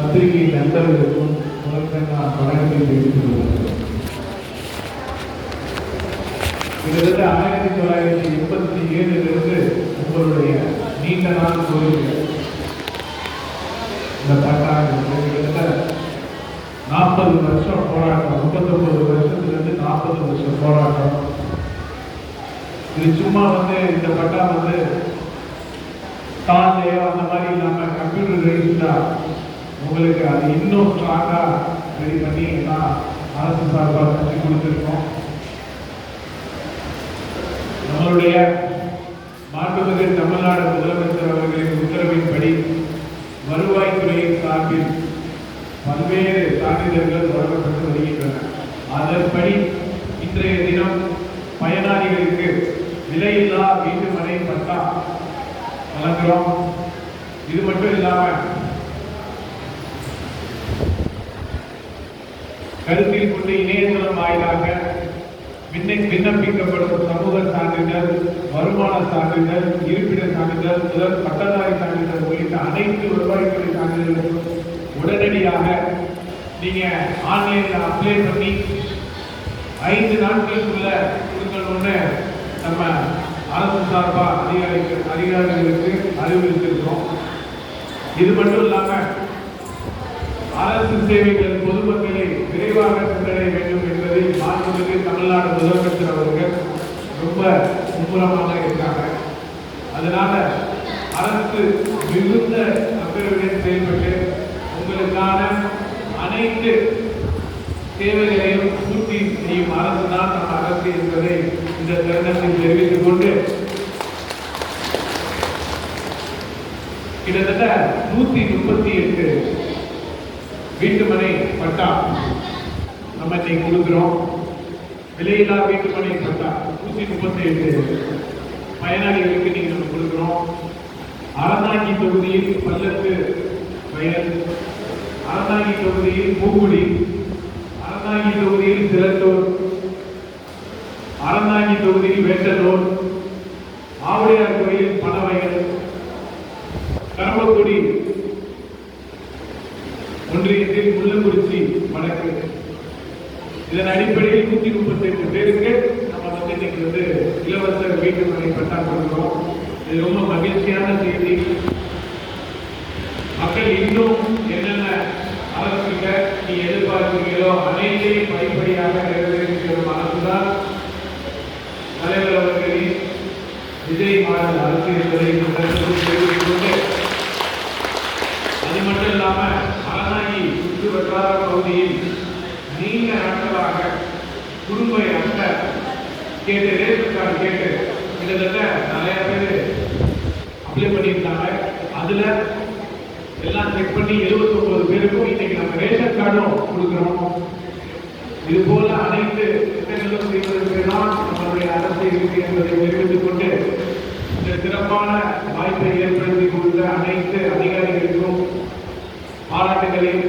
பத்திரிகை நண்பர்களுக்கும் முதற்கண் நான் வணக்கத்தை தெரிவித்துக் கொள்கிறேன். கிட்டத்தட்ட 1987 உங்களுடைய நீண்ட நாள் கோரிக்கை இந்த பட்டா கிட்டத்தட்ட 40 வருஷம் போராட்டம், 39 வருஷத்துலேருந்து 40 வருஷம் போராட்டம். இது சும்மா இந்த பட்டா தாண்டையோ அந்த மாதிரி இல்லாமல் கம்ப்யூட்டர் ரெஜிஸ்டா உங்களுக்கு அது இன்னும் ஸ்ட்ராங்கா ரெடி பண்ணி எல்லாம் அரசு சார்பாக செஞ்சு கொடுத்துருக்கோம். நம்மளுடைய மாண்புமிகு தமிழ்நாடு முதலமைச்சர் அவர்களின் உத்தரவின்படி வருவாய்த்துறையின் சார்பில் பல்வேறு சான்றிதழ்கள் வழங்கப்பட்டு வருகின்றன. அதன்படி இன்றைய தினம் பயனாளிகளுக்கு விலையில்லா வீட்டுமனை பட்டா வழங்குகிறோம். இது மட்டும் இல்லாம கருத்தில் கொண்டு இணையதளம் வாயிலாக விண்ணப்பிக்கப்படும் சமூக சான்றிதழ், வருமான சான்றிதழ், இருப்பிட சான்றிதழ், முதல் பட்டதாரி சான்றிதழ் உள்ளிட்ட அனைத்து வருவாய்த்துறை சான்றிதழ்களும் உடனடியாக நீங்க ஆன்லைன்ல அப்ளை பண்ணி 5 நாட்களுக்குள்ள கொடுக்கணும்னு நம்ம அரசு சார்பா அதிகாரிகளுக்கு அறிவுறுத்திருக்கிறோம். இது மட்டும் இல்லாம அரசு சேவைகள் பொதுமக்களை விரைவாக சென்றடைய வேண்டும் என்பதில் மாண்புமிகு தமிழ்நாடு முதலமைச்சர் அவர்கள் ரொம்ப மும்முரமாக இருக்காங்க. அதனால அரசு மிகுந்த அக்கறையுடன் செயல்பட்டு உங்களுக்கான அனைத்து தேவைகளையும் பூர்த்தி செய்யும் அரசு தான் நம்ம அரசு என்பதை இந்த தருணத்தில் தெரிவித்துக் கொண்டு கிட்டத்தட்ட 138 வீட்டுமனை பட்டா நம்ம இன்னைக்கு கொடுக்கிறோம். விலையில்லா வீட்டுமனை பட்டா 138 பயனாளிகளுக்கு நீங்க நம்ம கொடுக்கிறோம். அறந்தாங்கி தொகுதியில் பல்லத்து வயல், அறந்தாங்கி தொகுதியில் பூங்குடி, அறந்தாங்கி தொகுதியில் சிறத்தூர், அறந்தாங்கி தொகுதியில் வேட்டனூர், ஆவுடையார் கோயில் பணவயல், கரம்பக்குடி ஒன்றியத்தில் முள்ளங்குறிச்சி வடக்கு. இதன் அடிப்படையில் 138 பேருக்கு நம்ம இன்னைக்கு இலவச வீட்டுமனை பட்டா கொடுக்கிறோம். இது ரொம்ப மகிழ்ச்சியான செய்தி. மக்கள் இன்னும் என்னென்ன அரசுகிட்ட நீ எதிர்பார்க்கிறீர்களோ அனைத்தையும் படிப்படியாக நிறைவேற்றிய அரசுதான் தலைவர் அவர்களின் விஜய் மாடல் அரசு என்பதை தெரிவித்துக் கொண்டு, அது மட்டும் இல்லாம அறநாயகி சுற்று வட்டார பகுதியில் நீண்ட நாட்களாக குடும்ப அட்டை கேட்டு ரேஷன் கார்டு கேட்டு கிட்டத்தட்ட நிறைய பேர் அப்ளை பண்ணியிருந்தாங்க. அதுல எல்லாம் செக் பண்ணி 79 பேருக்கும் இன்னைக்கு நம்ம ரேஷன் கார்டும் கொடுக்கிறோம். இது போல அனைத்து திட்டங்களும் செய்வதற்கு தான் நம்மளுடைய அரசு இருக்கு என்பதை தெரிவித்துக் கொண்டு இந்த சிறப்பான வாய்ப்பை ஏற்படுத்தி கொடுத்த அனைத்து அதிகாரிகளுக்கும் பாராட்டுகளையும்